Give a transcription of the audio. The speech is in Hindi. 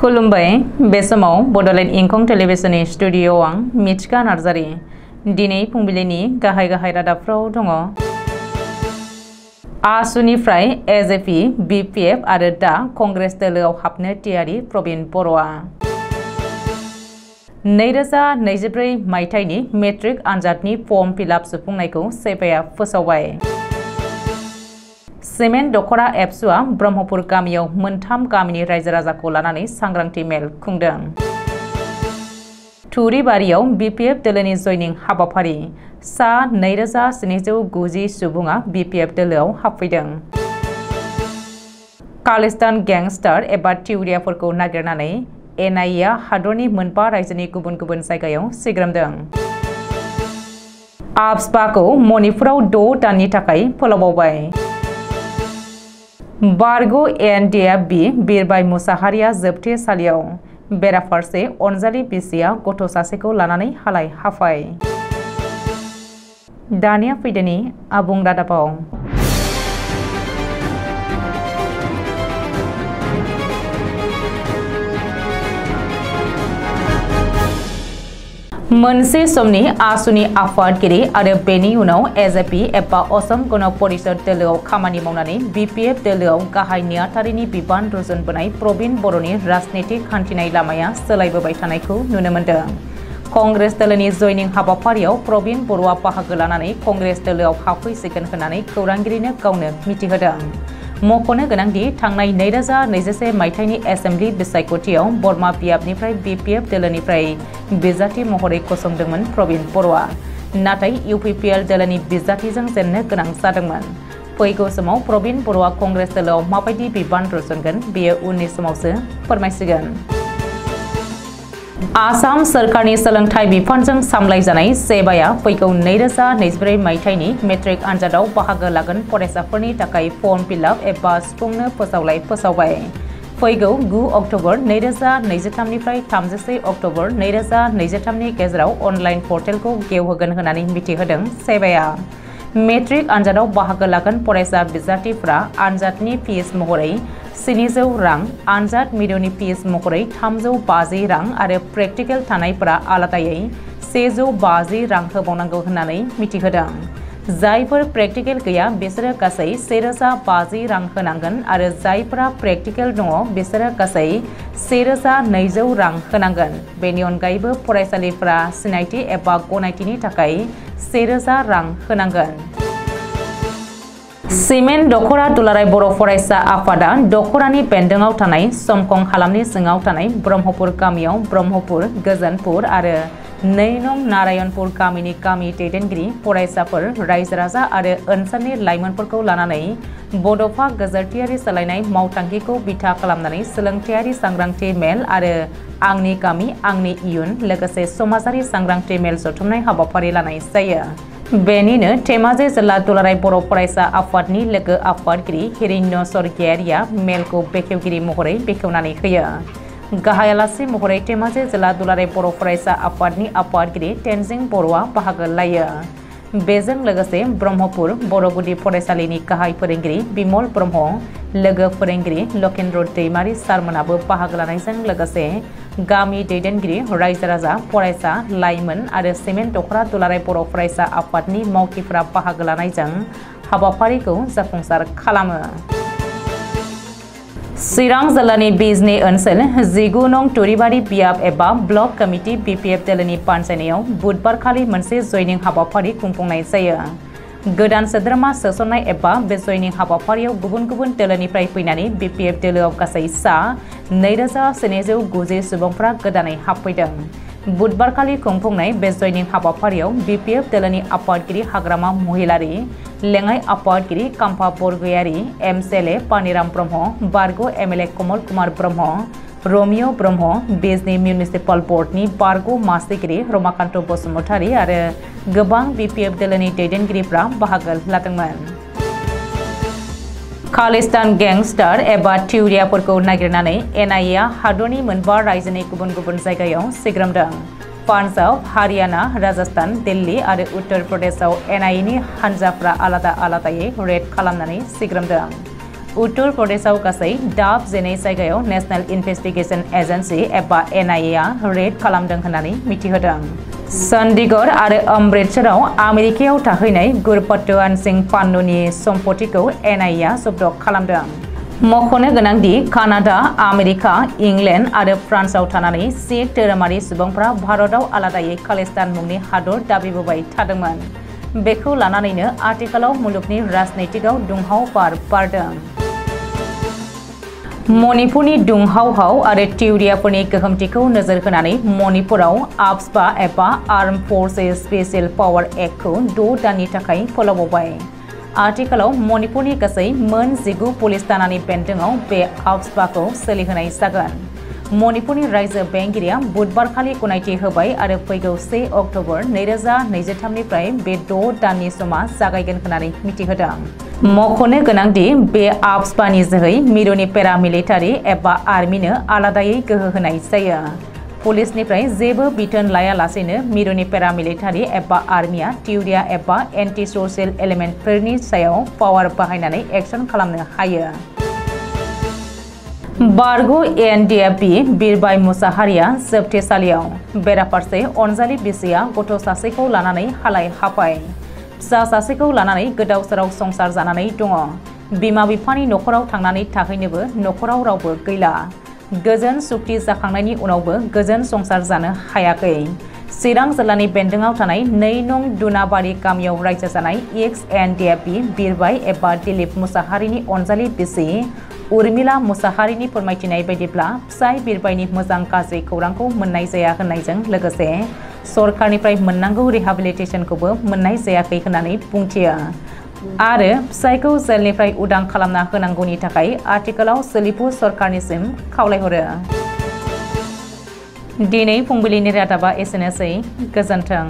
खुलुमबाय बे समाव बडोलेण्ड इंखं टेलिभिजननि स्टुडिअ आं मिथिका नार्जारी दिनै फुंबिलिनि गाहाय रादाबफ्राव दङ। आसुनिफ्राय एजेपि बिपिएफ आरो दा कंग्रेस दोलोआव हाबनो थियारि प्रबिन बर'आ 2024 मायथाइनि मेट्रिक आनजादनि फर्म फिलाप सुफुंनायखौ सेफाया फोसावबाय। सिमेन्ट दख'रा एबसुआ ब्रह्मपुर गामियाव मोनथाम गामिनि रायजो राजाखौ लानानै सांग्रांथि मेल खुंदों। थुरिबारियाव बिपिएफ दोलोनि जयनिं हाबाफारि सा 2790 सुबुङा बिपिएफ दोलोआव हाबफैदों। खालिस्तान गेंस्टार एबा थिउरियाफोरखौ नागिरनानै एनआइएआ हादरनि मोनबा रायजोनि गुबुन गुबुन जायगायाव सिग्रोमदों। आफ्सपाखौ मणिपुराव 6 दाननि थाखाय फोलावबावबाय। बारग' एनडिएफबि बिरबाय मुसाहारिया जोबथेसालियाव बेराफारसे अनजालि बिसिया गथ' सासेखौ लानानै हालाय हाफाय। दानिया फैदोनि आबुं रादाबाव। मोनसे समनि आसुनि आफादगिरि आरो बेनि उनाव एजेपि एबा असम गण परिषद दोलोआव खामानि मावनानै बिपिएफ दोलोआव गाहाय नेहाथारिनि बिबान रुजुनबोनाय प्रबिन बर'नि राजनीतिक हान्थिनाय लामाया सोलायबोबाय थानायखौ नुनो मोन्दों। कंग्रेस दोलोनि जयनिं हाबाफारियाव प्रबिन बर'आ बाहागो लानानै कंग्रेस दोलोआव हाबफैसिगोन होननानै खौरांगिरिनो गावनो मिथिहोदों। मख'नो गोनांदि थांनाय 2021 मायथाइनि एसेम्बलि बिसायख'थियाव बरमा बियाबनिफ्राय बिपिएफ दोलोनिफ्राय बिजाथि महरै गसंदोंमोन प्रबिन बर'आ, नाथाय इउपिपिएल दोलोनि बिजाथिजों जेननो गोनां जादोंमोन। फैगौ समाव प्रबिन बर'आ कंग्रेस दोलोआव माबायदि बिबान रुजुनगोन बेयो उननि समावसो फोरमायसिगोन। आसाम सोरखारनि सोलोंथाइ बिफानजों सामलायजानाय सेबाया फैगौ 2024 मायथाइनि मेट्रिक आनजादाव बाहागो लागोन फरायसाफोरनि थाखाय फर्म फिलाप एबा सुफुंनो फोसावबाय। फैगौ 9 अक्ट'बर 2023 निफ्राय 31 अक्ट'बर 2023 नि गेजेराव अनलाइन पर्टेलखौ गेवहोगोन होननानै मिथिहोदों सेबाया। मेट्रिक आनजादाव बाहागो लागोन फरायसा बिजाथिफ्रा आनजादनि फिस महरै 700 रां, आनजाद मिरुनि फिस महरै 350 रां आरो प्रेक्टिकेल थानायफोरा आलादायै 150 रां होबावनांगौ होननानै मिथिहोदों। जायफोर प्रेक्टिकेल गैया बिसोरो गासै 1050 रां होनांगोन आरो जायफोरा प्रेक्टिकेल दङ बिसोरो गासै 1200 रां होनांगोन। बेनि अनगायैबो फरायसालिफोरा सिनायथि एबा गनायथिनि थाखाय 1000 रां होनांगोन। सिमेन्ट दख'रा दुलाराय बर' फरायसा आफादा दख'रानि बेन्दोङाव थानाय समखं हालामनि सिङाव थानाय ब्रह्मपुर गामियाव ब्रह्मपुर, गोजोनपुर आरो 2 नं नारायणपुर गामिनि गामि दैदेनगिरि, फरायसाफोर, रायजो राजा आरो ओनसोलनि लाइमोनफोरखौ लानानै बड'फा गोजोरथियारि सोलायनाय मावथांखिखौ बिथा खालामनानै सोलोंथायारि सांग्रांथि मेल आरो आंनि गामि आंनि इयुन लोगोसे समाजारि सांग्रांथि मेल जथुमनाय हाबाफारि लानाय जायो। बेनिनो धेमाजि जिल्ला दुलाराय बर' फरायसा आफादनि लोगो आफादगिरि हिरण्य स्वर्गियारिया मेलखौ बेखेवगिरि महरै बेखेवनानै होयो। गाहाय आलासि महरै धेमाजि जिल्ला दुलाराय बर' फरायसा आफादनि आफादगिरि तेनजिं बर'आ बाहागो लायो। बेजों लोगोसे ब्रह्मपुर बर' गुदि फरायसालिनि गाहाय फोरोंगिरि बिमल ब्रह्म, लोगो फोरोंगिरि लकेन्द्र दैमारि सारमोनाबो बाहागो लानायजों लोगोसे गामि दैदेनगिरि, रायजो राजा, फरायसा, लाइमोन आरो सिमेन्ट दख'रा दुलाराय बर' फरायसा आफादनि मावथिफोरा बाहागो लानायजों हाबाफारिखौ जाफुंसार खालामो। चिरां जिल्लानि बिजनी ओनसोल 19 नं थुरिबारि बियाब एबा ब्लक कमिटि बिपिएफ दोलोनि बानजायनायाव बुधबारखालि मोनसे जयनिं हाबाफारि खुंफुंनाय जायो। गोदान सोद्रोमा सोसननाय एबा बे जयनिं हाबाफारियाव गुबुन गुबुन दोलोनिफ्राय फैनानै बिपिएफ दोलोआव गासै सा 2790 सुबुंफ्रा गोदानै हाबफैदों। बुधबारखालि खुंफुंनाय बे जयनिं हाबाफारियाव बिपिएफ दोलोनि आफादगिरि हाग्रामा महिलारि, लेङाइ आफादगिरि काम्फा बरगयारि, एमसिएलए पानिराम ब्रह्म, बारग' एमएलए कमल कुमार ब्रह्म, रमिय ब्रह्म, बिजनी मिउनिसिपाल बर्डनि बारग' मासिगिरि रमाकान्त बसुमतारी आरो गोबां बिपिएफ दोलोनि दैदेनगिरिफ्रा बाहागो लादोंमोन। खालिस्तान गेंस्टार एबा थिउरियाफोरखौ नागिरनानै एनआइएआ हादरनि मोनबा रायजोनि गुबुन गुबुन जायगायाव सिग्रोमदों। पान्जाब, हारियाना, राजस्थान, दिल्ली आरो उत्तर प्रदेशआव एनआइएनि हानजाफ्रा आलादा आलादायै रेड खालामनानै सिग्रोमदों। उत्तर प्रदेशआव गासै 7 जायगायाव नेशनेल इन्वेस्टिगेशन एजेन्सि एबा NIA आ रेड खालामदों होननानै मिथिहोदों। चंडीगढ़ आरो अमृतसराव आमेरिकायाव थाहैनाय गुरपतवंत सिंह पान्नुनि सम्पथिखौ NIA आ जब्द खालामदों। मख'नो गोनांदि कानाडा, आमेरिका, इंलेन्ड आरो फ्रान्सआव थानानै सिख धोरोमारि सुबुंफ्रा भारतआव आलादायै खालिस्तान मुंनि हादर दाबिबोबाय थादोंमोन। बेखौ लानानैनो आथिखालाव मुलुगनि राजनैतिकआव दुंहाव बार बारदों। मणिपुरनि दुंहावहाव आरो थिउरियाफोरनि गोहोमथिखौ नोजोर होनानै मणिपुराव आफ्सपा एबा आर्म फोर्सेस स्पेशल पावार एक्टखौ 6 दाननि थाखाय फोलावबाय। आथिखालाव मणिपुरनि गासै मोन 19 पुलिस थानानि बेन्दोंआव बे आफ्सपाखौ सोलिहोनाय जागोन। मणिपुरनि रायजो बेंगिरिया बुधबारखालि गनायथि होबाय आरो फैगौ 1 अक्ट'बर 2023 निफ्राय बे 6 दाननि समा जागायगोन होननानै मिथिहोदों। मख'नो गोनांदि बे आफ्सपानि जोहै मिरुनि पेरामिलिटारि एबा आर्मिनो आलादायै गोहो होनाय जायो। पुलिसनिफ्राय जेबो बिथोन लायालासेनो मिरुनि पेरामिलिटारि एबा आर्मिया थिउरिया एबा एन्टि स'शियेल एलिमेन्टफोरनि सायाव पावार बाहायनानै एक्शन खालामनो हायो। बारग' ANDFB बिरबाय मुसाहारिया जोबथेसालियाव। बेराफारसे अनजालि बिसिया गथ' सासेखौ लानानै हालाय हाफाय। फिसा सासेखौ लानानै गोदाव सोराव संसार जानानै दङ। बिमा बिफानि न'खराव थांनानै थाहैनोबो न'खराव रावबो गैला। गोजोन सुक्ति जाखांनायनि उनावबो गोजोन संसार जानो हायाखै। चिरां जिल्लानि बेन्दोंआव थानाय 2 नं दुनाबारि गामियाव रायजो जानाय ex-ANDFB बिरबाय एबा दिलीप मुसाहारिनि अनजालि बिसि उर्मिला मुसाहारिनि फोरमायथिनाय बायदिब्ला फिसाय बिरबायनि मोजां गाज्रि खौरांखौ मोननाय जाया होननायजों लोगोसे सरकारनिफ्राय मोननांगौ रिहाबिलिटेसनखौबो मोननाय जायाखै होननानै बुंथियो आरो फिसायखौ जेलनिफ्राय उदां खालामना होनांगौनि थाखाय आथिखालाव सोलिफु सरकारनिसिम खावलायहरो। दिनै फुंबिलिनि रादाबा एसेनोसै। गोजोन्थों।